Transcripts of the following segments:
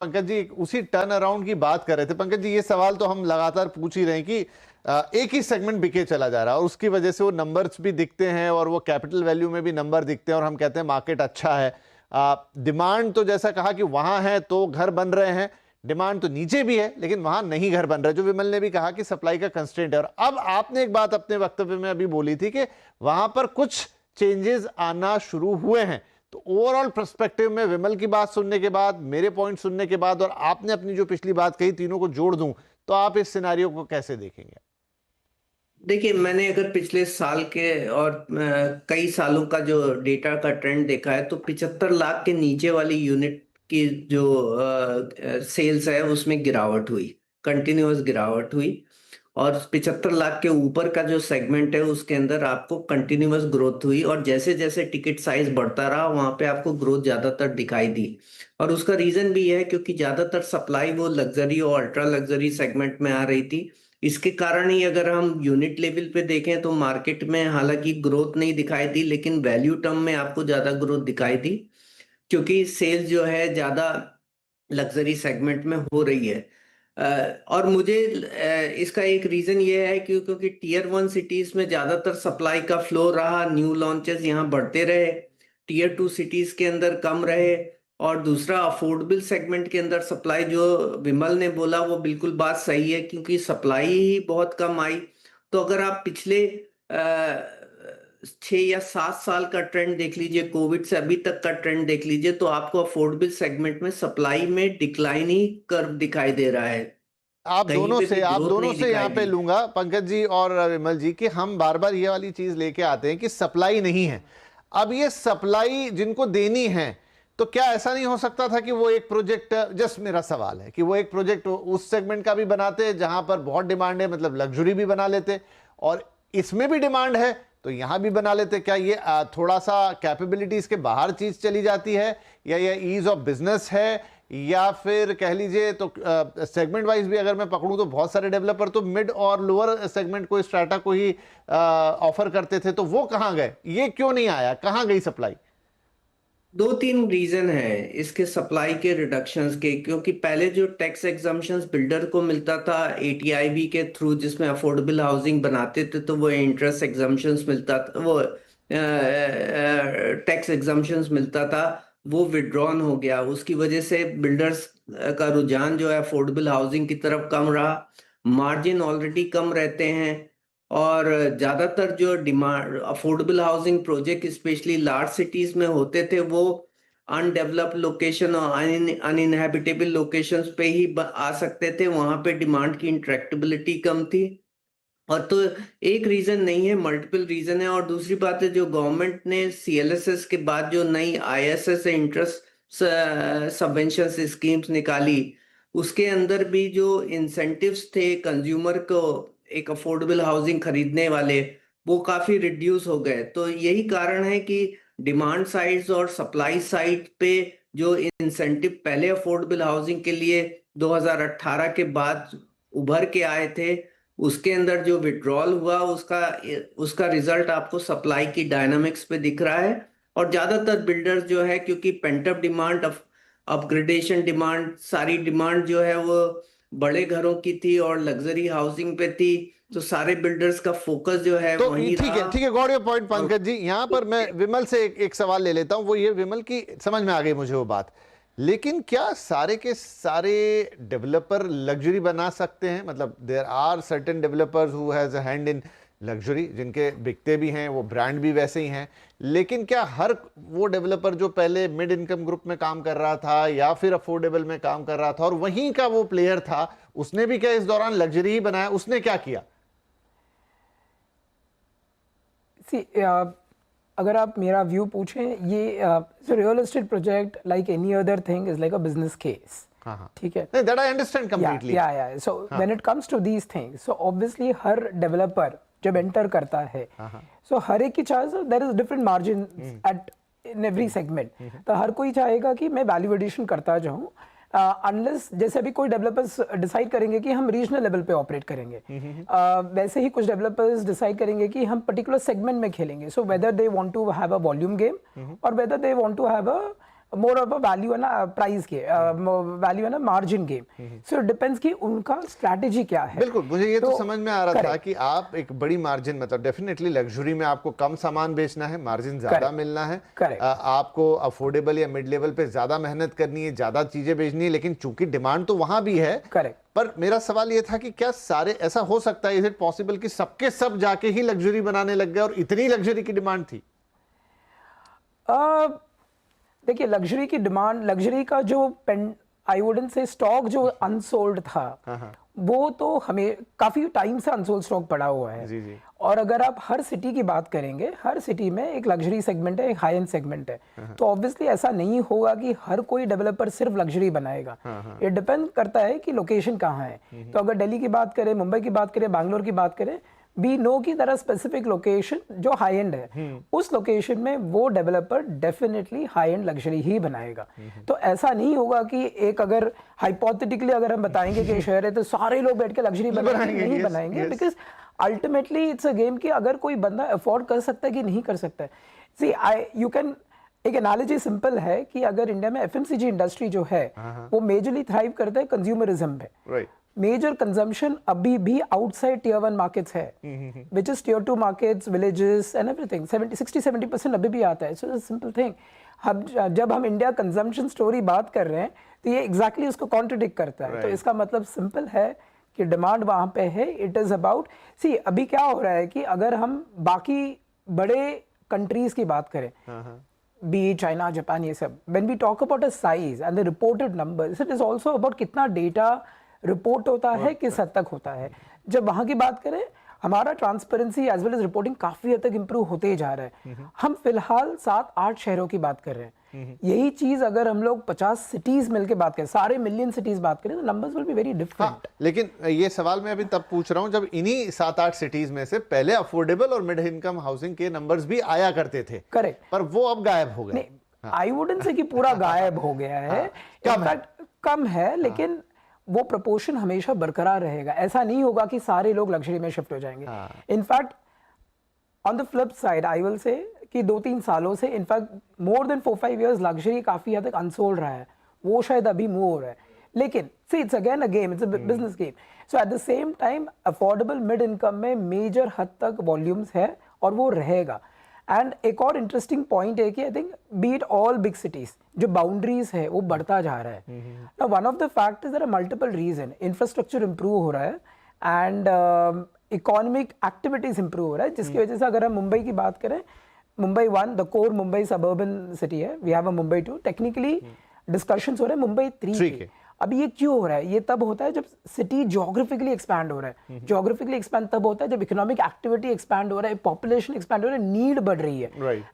पंकज जी उसी turn around की बात कर रहे थे। पंकज जी, ये सवाल तो हम लगातार पूछ ही रहे हैं कि एक ही सेगमेंट बिके चला जा रहा है और उसकी वजह से वो नंबर्स भी दिखते हैं और वो कैपिटल वैल्यू में भी नंबर दिखते हैं और हम कहते हैं मार्केट अच्छा है। डिमांड तो जैसा कहा कि वहां है तो घर बन रहे हैं, डिमांड तो नीचे भी है लेकिन वहां नहीं घर बन रहे, जो विमल ने भी कहा कि सप्लाई का कंस्ट्रेंट है। और अब आपने एक बात अपने वक्तव्य में अभी बोली थी कि वहां पर कुछ चेंजेस आना शुरू हुए हैं। तो ओवरऑल पर्सपेक्टिव में विमल की बात सुनने के बाद, मेरे पॉइंट सुनने के बाद और आपने अपनी जो पिछली बात कही, तीनों को जोड़ दूं तो आप इस सिनेरियो को कैसे देखेंगे? देखिए, मैंने अगर पिछले साल के और कई सालों का जो डेटा का ट्रेंड देखा है तो 75 लाख के नीचे वाली यूनिट की जो सेल्स है उसमें गिरावट हुई, कंटिन्यूअस गिरावट हुई। और 75 लाख के ऊपर का जो सेगमेंट है उसके अंदर आपको कंटिन्यूअस ग्रोथ हुई, और जैसे जैसे टिकट साइज बढ़ता रहा वहां पे आपको ग्रोथ ज्यादातर दिखाई दी। और उसका रीजन भी है क्योंकि ज्यादातर सप्लाई वो लग्जरी और अल्ट्रा लग्जरी सेगमेंट में आ रही थी। इसके कारण ही अगर हम यूनिट लेवल पे देखें तो मार्केट में हालांकि ग्रोथ नहीं दिखाई दी, लेकिन वैल्यू टर्म में आपको ज्यादा ग्रोथ दिखाई दी, क्योंकि सेल्स जो है ज्यादा लग्जरी सेगमेंट में हो रही है। और मुझे इसका एक रीजन ये है कि क्योंकि टीयर 1 सिटीज में ज्यादातर सप्लाई का फ्लो रहा, न्यू लॉन्चेस यहाँ बढ़ते रहे, टीयर 2 सिटीज के अंदर कम रहे। और दूसरा, अफोर्डेबल सेगमेंट के अंदर सप्लाई, जो विमल ने बोला वो बिल्कुल बात सही है, क्योंकि सप्लाई ही बहुत कम आई। तो अगर आप पिछले 6 या 7 साल का ट्रेंड देख लीजिए, कोविड से अभी तक का ट्रेंड देख लीजिए, तो आपको अफोर्डेबल सेगमेंट में सप्लाई में डिक्लाइन ही कर्व दिखाई दे रहा है, कहीं पे भी आप ग्रोथ दोनों नहीं से दिखाई यहाँ पे दी। लूंगा पंकज जी और विमल जी कि हम बार बार ये वाली चीज लेके आते हैं कि सप्लाई नहीं है। अब ये सप्लाई जिनको देनी है, तो क्या ऐसा नहीं हो सकता था कि वो एक प्रोजेक्ट, जस्ट मेरा सवाल है कि वो एक प्रोजेक्ट उस सेगमेंट का भी बनाते जहां पर बहुत डिमांड है, मतलब लग्जरी भी बना लेते, और इसमें भी डिमांड है तो यहां भी बना लेते? क्या ये थोड़ा सा कैपेबिलिटीज के बाहर चीज चली जाती है, या ये ईज ऑफ बिजनेस है, या फिर कह लीजिए तो सेगमेंट वाइज भी अगर मैं पकड़ूं तो बहुत सारे डेवलपर तो मिड और लोअर सेगमेंट को, स्ट्राटा को ही ऑफर करते थे, तो वो कहां गए? ये क्यों नहीं आया, कहां गई सप्लाई? 2-3 रीजन है इसके सप्लाई के रिडक्शंस के, क्योंकि पहले जो टैक्स एग्जम्पशंस बिल्डर को मिलता था एटीआईबी के थ्रू, जिसमें अफोर्डेबल हाउसिंग बनाते थे, तो वो इंटरेस्ट एग्जम्पशंस मिलता था, वो टैक्स एग्जम्पशंस मिलता था, वो विड्रॉन हो गया। उसकी वजह से बिल्डर्स का रुझान जो है अफोर्डेबल हाउसिंग की तरफ कम रहा, मार्जिन ऑलरेडी कम रहते हैं। और ज्यादातर जो demand affordable housing project specially large cities में होते थे, वो अनडेवलप्ड लोकेशन और अनइनहेबिटेबल लोकेशंस पे ही आ सकते थे, वहां पे डिमांड की इंट्रैक्टेबिलिटी कम थी। और तो एक रीजन नहीं है, मल्टीपल रीजन है। और दूसरी बात है, जो गवर्नमेंट ने सीएलएसएस के बाद जो नई आईएसएस इंटरेस्ट सबवेंशन स्कीम्स निकाली, उसके अंदर भी जो इंसेंटिव्स थे कंज्यूमर को एक अफोर्डेबल हाउसिंग खरीदने वाले, वो काफी रिड्यूस हो गए। तो यही कारण है कि डिमांड साइड और सप्लाई साइड पे जो इंसेंटिव पहले अफोर्डेबल हाउसिंग के लिए 2018 के बाद उभर के आए थे, उसके अंदर जो विड्रॉल हुआ, उसका उसका रिजल्ट आपको सप्लाई की डायनामिक्स पे दिख रहा है। और ज्यादातर बिल्डर्स जो है, क्योंकि पेंटअप डिमांड, अपग्रेडेशन डिमांड, सारी डिमांड जो है वो बड़े घरों की थी और लग्जरी हाउसिंग पे थी, तो सारे बिल्डर्स का फोकस जो है तो वहीं ठीक रहा। है, ठीक है, गॉट योर पॉइंट और पंकज जी। यहां पर मैं विमल से एक सवाल ले लेता हूं, वो ये, विमल की समझ में आ गई मुझे वो बात, लेकिन क्या सारे के सारे डेवलपर लग्जरी बना सकते हैं? मतलब there are certain developers who has a hand in luxury, जिनके बिकते भी हैं, वो ब्रांड भी वैसे ही हैं, लेकिन क्या हर वो डेवलपर जो पहले मिड इनकम ग्रुप में काम कर रहा था या फिर अफोर्डेबल में काम कर रहा था और वहीं का वो प्लेयर था, उसने भी क्या इस दौरान लग्जरी ही बनाया? उसने क्या किया? सी अगर आप मेरा व्यू पूछें, ये real estate project like any other thing is like a business case. हाँ हाँ, ठीक है, नहीं, that I understand completely. Yeah so when it comes to these things, so obviously हर डेवलपर जब एंटर करता है, सो हर एक की चाहे, there is different margin at in every segment, तो हर कोई चाहेगा कि मैं वैल्यू एडिशन करता जाऊं, अनलेस जैसे अभी कोई डेवलपर्स डिसाइड करेंगे कि हम रीजनल लेवल पे ऑपरेट करेंगे, वैसे ही कुछ डेवलपर्स डिसाइड करेंगे कि हम पर्टिकुलर सेगमेंट में खेलेंगे। So whether they want to have a volume game और whether they want to have a more of a value है ना प्राइस के वैल्यू है ना margin game. So it depends कि उनका स्ट्रैटेजी क्या है। बिल्कुल, मुझे ये तो समझ में आ रहा था correct, कि आप एक बड़ी मार्जिन, मतलब डेफिनेटली लग्जरी में आपको कम सामान बेचना है, मार्जिन ज्यादा correct, मिलना है, correct, आपको अफोर्डेबल या मिड लेवल पे ज्यादा मेहनत करनी है, ज्यादा चीजें बेचनी है, लेकिन चूंकि डिमांड तो वहां भी है। करेक्ट। पर मेरा सवाल ये था कि क्या सारे, ऐसा हो सकता है, इज इट पॉसिबल कि सबके सब जाके ही लग्जरी बनाने लग गए और इतनी लग्जरी की डिमांड थी? देखिए लग्जरी की डिमांड, लग्जरी का जो पेन आई वुडंट से स्टॉक जो अनसोल्ड था वो तो हमें काफी टाइम से अनसोल्ड स्टॉक पड़ा हुआ है। जी जी। और अगर आप हर सिटी की बात करेंगे, हर सिटी में एक लग्जरी सेगमेंट है, एक हाई एंड सेगमेंट है। तो ऑब्वियसली ऐसा नहीं होगा कि हर कोई डेवलपर सिर्फ लग्जरी बनाएगा। ये डिपेंड करता है कि लोकेशन कहाँ है। तो अगर दिल्ली की बात करें, मुंबई की बात करें, बैंगलोर की बात करें, वी नो की तरह स्पेसिफिक लोकेशन जो हाई एंड है, उस लोकेशन में वो developer definitely high end luxury ही बनाएगा। तो ऐसा नहीं होगा कि एक, अगर हाइपोथेटिकली अगर हम बताएंगे कि शहर है तो सारे लोग बैठ के लग्जरी बनाएंगे, नहीं बनाएंगे, because ultimately it's a game कि अगर कोई बंदा अफोर्ड कर सकता है कि नहीं कर सकता है। सी यू कैन, एक एनालॉजी सिंपल है कि अगर इंडिया में एफएमसीजी इंडस्ट्री जो है वो मेजरली थ्राइव करता है कंज्यूमरिज्म पे। राइट। मेजर कंजम्पशन अभी भी आउटसाइड टियर 1 मार्केट्स है, which is tier 2 markets, villages and everything. 60-70% अभी भी आता है। सो सिंपल थिंग, हम जब हम इंडिया कंजम्पशन स्टोरी बात कर रहे हैं तो ये एग्जैक्टली उसको कॉन्ट्रडिक्ट करता है। तो इसका मतलब सिंपल है कि डिमांड वहां पे है। इट इज अबाउट, सी अभी क्या हो रहा है कि अगर हम बाकी बड़े कंट्रीज की बात करें, बी चाइना, जापान, ये सब, when we talk about a size and the reported numbers, it is also about कितना डेटा रिपोर्ट होता है, किस हद तक होता है। जब वहां की बात करें, हमारा transparency as well as reporting काफी हद तक इंप्रूव होते ही जा रहा है। हम फिलहाल 7-8 शहरों की बात कर रहे हैं। यही चीज अगर हम लोग 50 सिटीज मिलकर बात करें, सारे मिलियन सिटीज बात करें, तो numbers will be very different. लेकिन ये सवाल मैं अभी तब पूछ रहा हूं जब इन्हीं 7-8 सिटीज में से पहले अफोर्डेबल और मिड इनकम हाउसिंग के नंबर्स भी आया करते थे। करेक्ट। पर वो अब गायब हो गए। आई वुडंट से कि पूरा गायब हो गया है, इनफैक्ट कम है, लेकिन वो प्रोपोर्शन हमेशा बरकरार रहेगा। ऐसा नहीं होगा कि सारे लोग लग्जरी में शिफ्ट हो जाएंगे। In fact on the flip side I will say कि 2-3 सालों से, in fact more than 4-5 years, luxury काफी हद तक अनसोल्ड रहा है, वो शायद अभी मूव हो रहा है। लेकिन see it's again a game, it's a business game. So at the same time affordable mid income में मेजर हद तक वॉल्यूम्स है और वो रहेगा। एंड एक और इंटरेस्टिंग पॉइंट है कि I think beat all big cities, जो बाउंड्रीज है वो बढ़ता जा रहा है। Now one of the fact is there are multiple reason, infrastructure improve हो रहा है एंड इकोनॉमिक एक्टिविटीज इंप्रूव हो रहा है, जिसकी वजह से अगर हम मुंबई की बात करें, Mumbai 1 the core Mumbai suburban city है, we have a Mumbai 2, technically discussions हो रहे हैं मुंबई 3 के। अब ये क्यों हो रहा है? ये तब होता है जब सिटी ज्योग्राफिकली एक्सपैंड हो रहा है। ज्योग्राफिकली एक्सपैंड तब होता है जब इकोनॉमिक एक्टिविटी एक्सपैंड हो रहा है, पॉपुलेशन एक्सपैंड हो रहा है, नीड बढ़ रही है,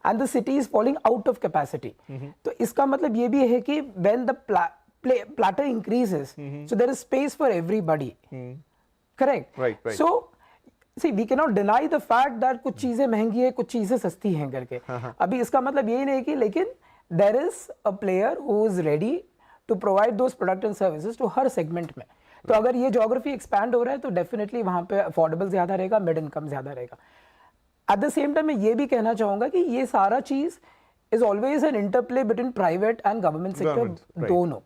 and the city is falling out of capacity. तो इसका मतलब ये भी है कि when the plateau increases, so there is space for everybody. Correct? Right. So see, we cannot deny the fact that कुछ चीजें महंगी है, कुछ चीजें सस्ती हैं करके। अभी इसका मतलब यही नहीं कि, लेकिन there is a player who is ready to provide those product and services to her segment में। तो अगर ये ज्योग्राफी एक्सपैंड हो रहा है तो डेफिनेटली वहां पे अफोर्डेबल ज्यादा रहेगा, मिड इनकम ज्यादा रहेगा। एट द सेम टाइम मैं ये भी कहना चाहूंगा कि ये सारा चीज is always an interplay between private and government sector, दोनों।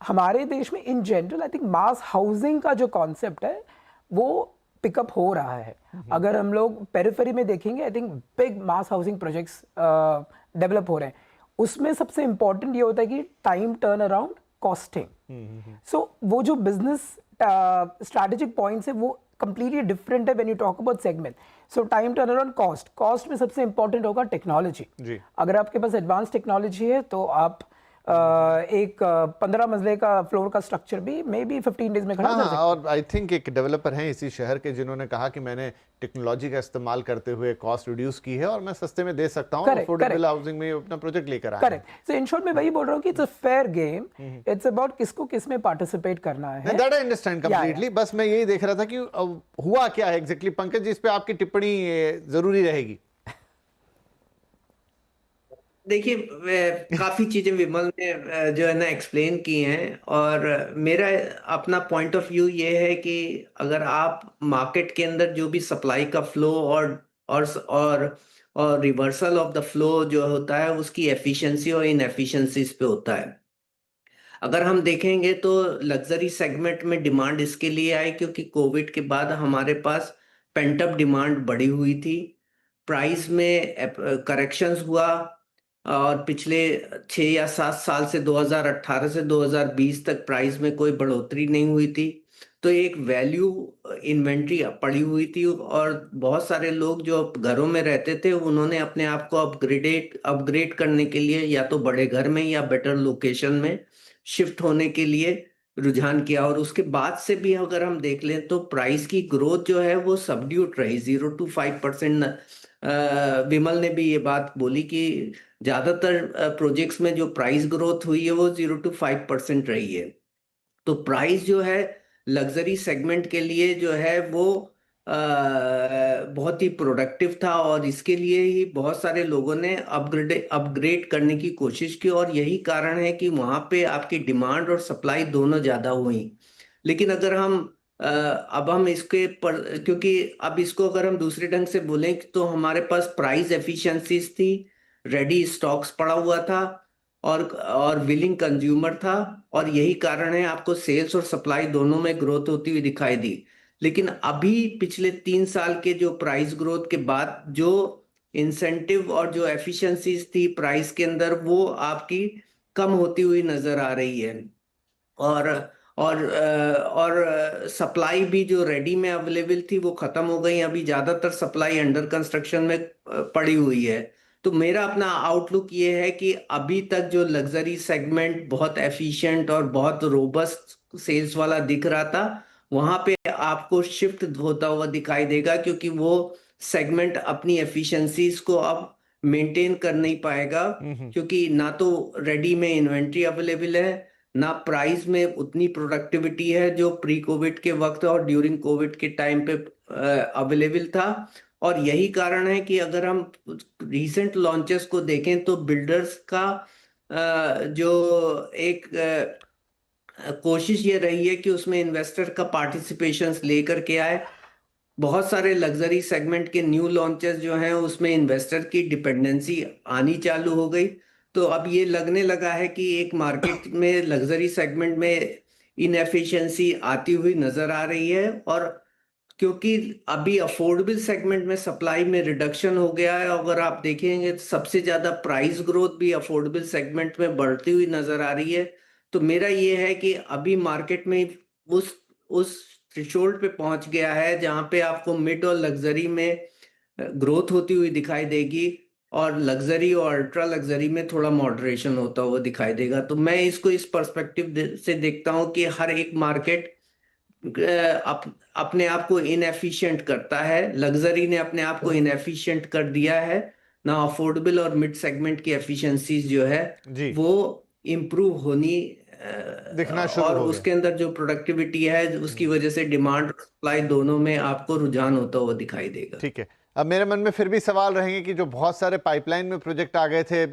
हमारे देश में in general I think mass housing का जो कॉन्सेप्ट है वो पिकअप हो रहा है। अगर हम लोग पेरिफेरी में देखेंगे, I think big mass housing projects develop हो रहे हैं। उसमें सबसे इंपॉर्टेंट ये होता है कि टाइम टर्न अराउंड, कॉस्टिंग। सो वो जो बिजनेस स्ट्रैटेजिक पॉइंट्स है वो कंप्लीटली डिफरेंट है when you talk about segment. So time turn around, cost में सबसे इंपॉर्टेंट होगा टेक्नोलॉजी। अगर आपके पास एडवांस टेक्नोलॉजी है तो आप एक 15 मंजिले का फ्लोर का स्ट्रक्चर भी मे बी 15 डेज में खड़ा कर सकते हैं। और आई थिंक एक डेवलपर हैं इसी शहर के जिन्होंने कहा कि मैंने टेक्नोलॉजी का इस्तेमाल करते हुए कॉस्ट रिड्यूस की है और मैं सस्ते में दे सकता हूं, अफोर्डेबल हाउसिंग में अपना प्रोजेक्ट लेकर आया। करेक्ट। सो इन शॉर्ट मैं वही बोल रहा हूं कि it's a fair game, it's about किसको किस में पार्टिसिपेट करना है। That I understand completely. बस मैं यही देख रहा था कि हुआ क्या है एग्जैक्टली। पंकज जी, इस पे आपकी टिप्पणी जरूरी रहेगी। देखिए, काफी चीजें विमल ने जो है ना एक्सप्लेन की हैं, और मेरा अपना पॉइंट ऑफ व्यू ये है कि अगर आप मार्केट के अंदर जो भी सप्लाई का फ्लो और और रिवर्सल ऑफ द फ्लो जो होता है उसकी एफिशिएंसी और इनएफिशिएंसीज पे होता है। अगर हम देखेंगे तो लग्जरी सेगमेंट में डिमांड इसके लिए आई क्योंकि कोविड के बाद हमारे पास पेंट अप डिमांड बढ़ी हुई थी, प्राइस में करेक्शंस हुआ और पिछले 6 या 7 साल से 2018 से 2020 तक प्राइस में कोई बढ़ोतरी नहीं हुई थी। तो एक वैल्यू इन्वेंट्री पड़ी हुई थी और बहुत सारे लोग जो घरों में रहते थे उन्होंने अपने आप को अपग्रेड करने के लिए या तो बड़े घर में या बेटर लोकेशन में शिफ्ट होने के लिए रुझान किया। और उसके बाद से भी अगर हम देख लें तो प्राइस की ग्रोथ जो है वो सबड्यूट रही, 0 to 5%। विमल ने भी ये बात बोली कि ज्यादातर प्रोजेक्ट्स में जो प्राइस ग्रोथ हुई है वो 0 to 5% रही है। तो प्राइस जो है लग्जरी सेगमेंट के लिए जो है वो बहुत ही प्रोडक्टिव था और इसके लिए ही बहुत सारे लोगों ने अपग्रेड करने की कोशिश की और यही कारण है कि वहां पे आपकी डिमांड और सप्लाई दोनों ज्यादा हुई। लेकिन अगर हम अब हम इसके पर, क्योंकि अब इसको अगर हम दूसरे ढंग से बोलें तो हमारे पास प्राइस एफिशिएंसीज थी, रेडी स्टॉक्स पड़ा हुआ था और विलिंग कंज्यूमर था और यही कारण है आपको सेल्स और सप्लाई दोनों में ग्रोथ होती हुई दिखाई दी। लेकिन अभी पिछले 3 साल के जो प्राइस ग्रोथ के बाद जो इंसेंटिव और जो एफिशिएंसीज थी प्राइस के अंदर वो आपकी कम होती हुई नजर आ रही है। और सप्लाई भी जो रेडी में अवेलेबल थी वो खत्म हो गई। अभी ज्यादातर सप्लाई अंडर कंस्ट्रक्शन में पड़ी हुई है। तो मेरा अपना आउटलुक ये है कि अभी तक जो लग्जरी सेगमेंट बहुत एफिशिएंट और बहुत रोबस्ट सेल्स वाला दिख रहा था वहां पे आपको शिफ्ट होता हुआ दिखाई देगा क्योंकि वो सेगमेंट अपनी एफिशिएंसीज को अब मेंटेन कर नहीं पाएगा क्योंकि ना तो रेडी में इन्वेंट्री अवेलेबल है ना प्राइस में उतनी प्रोडक्टिविटी है जो प्री कोविड के वक्त और ड्यूरिंग कोविड के टाइम पे अवेलेबल था। और यही कारण है कि अगर हम रीसेंट लॉन्चेस को देखें तो बिल्डर्स का जो एक कोशिश ये रही है कि उसमें इन्वेस्टर का पार्टिसिपेशन लेकर के आए। बहुत सारे लग्जरी सेगमेंट के न्यू लॉन्चेस जो हैं उसमें इन्वेस्टर की डिपेंडेंसी आनी चालू हो गई। तो अब ये लगने लगा है कि एक मार्केट में लग्जरी सेगमेंट में इनएफिशिएंसी आती हुई नजर आ रही है और क्योंकि अभी अफोर्डेबल सेगमेंट में सप्लाई में रिडक्शन हो गया है। अगर आप देखेंगे तो सबसे ज्यादा प्राइस ग्रोथ भी अफोर्डेबल सेगमेंट में बढ़ती हुई नजर आ रही है। तो मेरा ये है कि अभी मार्केट में उस थ्रेशोल्ड पे पहुंच गया है जहां पे आपको मिड और लग्जरी में ग्रोथ होती हुई दिखाई देगी और लग्जरी और अल्ट्रा लग्जरी में थोड़ा मॉडरेशन होता हुआ दिखाई देगा। तो मैं इसको इस पर्सपेक्टिव से देखता हूं कि हर एक मार्केट अपने आप को इनएफिशिएंट करता है। लग्जरी ने अपने आप को इनएफिशिएंट कर दिया है ना, अफोर्डेबल और मिड सेगमेंट की एफिशिएंसीज जो है जी वो इम्प्रूव होनी दिखना शुरू और हो गया। उसके अंदर जो प्रोडक्टिविटी है उसकी वजह से डिमांड और सप्लाई दोनों में आपको रुझान होता हुआ दिखाई देगा। ठीक है, अब मेरे मन में फिर भी सवाल रहेंगे कि जो बहुत सारे पाइपलाइन में प्रोजेक्ट आ गए थे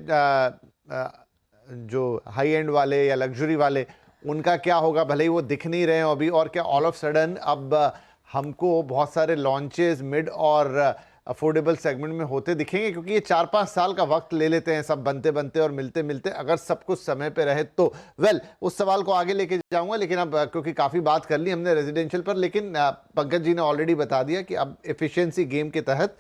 जो हाई एंड वाले या लग्जरी वाले, उनका क्या होगा? भले ही वो दिख नहीं रहे हैं अभी, और क्या ऑल ऑफ सडन अब हमको बहुत सारे लॉन्चेस मिड और अफोर्डेबल सेगमेंट में होते दिखेंगे? क्योंकि ये 4-5 साल का वक्त ले लेते हैं सब बनते बनते और मिलते मिलते, अगर सब कुछ समय पे रहे तो। उस सवाल को आगे लेके जाऊंगा, लेकिन अब क्योंकि काफ़ी बात कर ली हमने रेजिडेंशियल पर, लेकिन पंकज जी ने ऑलरेडी बता दिया कि अब एफिशिएंसी गेम के तहत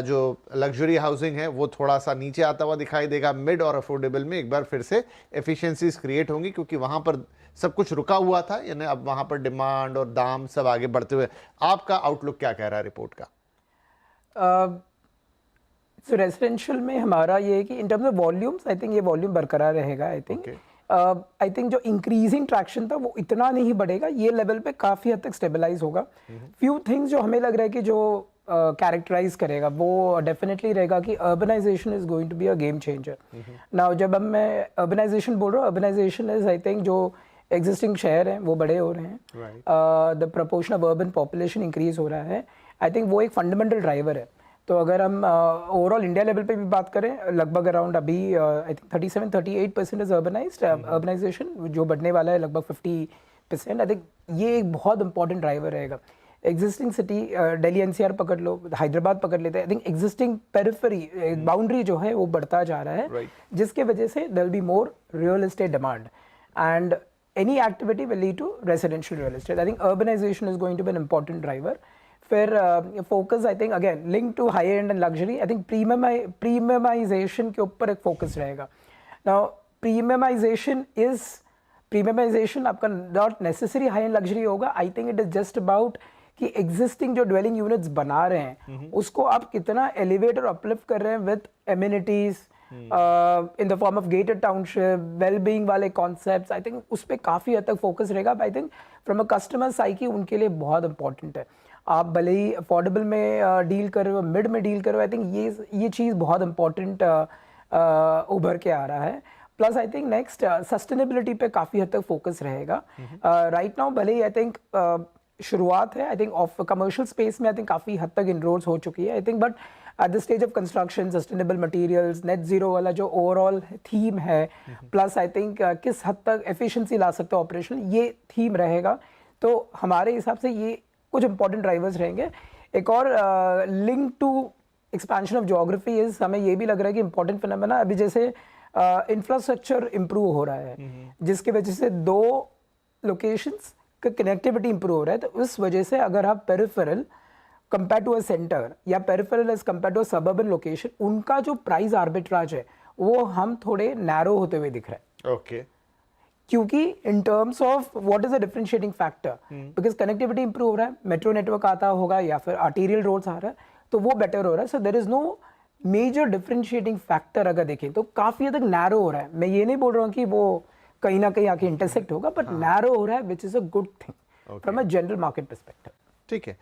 जो लग्जरी हाउसिंग है वो थोड़ा सा नीचे आता हुआ दिखाई देगा। मिड और अफोर्डेबल में एक बार फिर से एफिशिएंसीज क्रिएट होंगी क्योंकि वहाँ पर सब कुछ रुका हुआ था, यानी अब वहाँ पर डिमांड और दाम सब आगे बढ़ते हुए। आपका आउटलुक क्या कह रहा है रिपोर्ट का? सो रेजिडेंशियल में हमारा ये है कि in terms of volumes I think ये वॉल्यूम बरकरार रहेगा। आई थिंक जो इंक्रीजिंग ट्रैक्शन था वो इतना नहीं बढ़ेगा, ये लेवल पे काफ़ी हद तक स्टेबलाइज होगा। फ्यू थिंग्स जो हमें लग रहा है कि जो कैरेक्टराइज करेगा वो डेफिनेटली रहेगा कि urbanization is going to be a game changer. Now जब मैं अर्बनाइजेशन बोल रहा हूँ, अर्बनाइजेशन इज आई थिंक जो एग्जिस्टिंग शहर हैं वो बड़े हो रहे हैं, the proportion of urban population increase हो रहा है। आई थिंक वो एक फंडामेंटल ड्राइवर है। तो अगर हम ओवरऑल इंडिया लेवल पे भी बात करें, लगभग अराउंड अभी I think 37-38% is urbanised, urbanisation जो बढ़ने वाला है लगभग 50%। आई थिंक ये एक बहुत इंपॉर्टेंट ड्राइवर रहेगा। एग्जिस्टिंग सिटी दिल्ली एनसीआर पकड़ लो, हैदराबाद पकड़ लेते हैं, I think existing periphery boundary जो है वो बढ़ता जा रहा है, Right. जिसके वजह से there will be more real estate demand and any activity will lead to residential real estate. I think urbanization is going to be an important driver. फिर focus I think again linked to high end and luxury. I think premiumization के ऊपर एक focus रहेगा. Now premiumization आपका not necessary high end luxury होगा. I think it is just about कि existing जो dwelling units बना रहे हैं उसको आप कितना elevate और uplift कर रहे हैं with amenities, in the form of gated township, well-being वाले concepts. I think उस पे काफ़ी हद तक focus रहेगा. I think from a customer psyche उनके लिए बहुत important है. आप भले ही affordable में डील कर रहे हो, mid में डील कर रहे हो, I think ये चीज़ बहुत important उभर के आ रहा है. Plus I think next sustainability पे काफ़ी हद तक फोकस रहेगा. राइट नाउ भले ही आई थिंक शुरुआत है, I think of commercial space में आई थिंक काफ़ी हद तक इनरोड्स हो चुकी है, I think but at the stage of construction sustainable materials, net zero वाला जो ओवरऑल थीम है, प्लस आई थिंक किस हद तक एफिशिएंसी ला सकते हो ऑपरेशन, ये थीम रहेगा. तो हमारे हिसाब से ये कुछ इंपॉर्टेंट ड्राइवर्स रहेंगे. एक और link to expansion of geography is, हमें ये भी लग रहा है कि इंपॉर्टेंट फिनोमेना अभी जैसे इंफ्रास्ट्रक्चर इम्प्रूव हो रहा है, जिसकी वजह से दो लोकेशंस का कनेक्टिविटी इम्प्रूव हो रहा है. तो उस वजह से अगर आप peripheral compare to a centre या peripheral as compare to a suburban location, उनका जो प्राइस आर्बिट्राज है वो हम थोड़े नैरो होते हुए दिख रहे हैं. ओके. क्योंकि in terms of what is a differentiating factor, because connectivity improve हो रहा है, मेट्रो नेटवर्क आता होगा या फिर आर्टीरियल रोड्स आ रहा है, तो वो बेटर हो रहा है. So there is no major differentiating factor. अगर देखें तो काफी हद तक नैरो हो रहा है. मैं ये नहीं बोल रहा हूँ कि वो कहीं ना कहीं आके इंटरसेक्ट होगा, बट नैरो हो रहा है, which is a good thing from a general market perspective. ठीक है.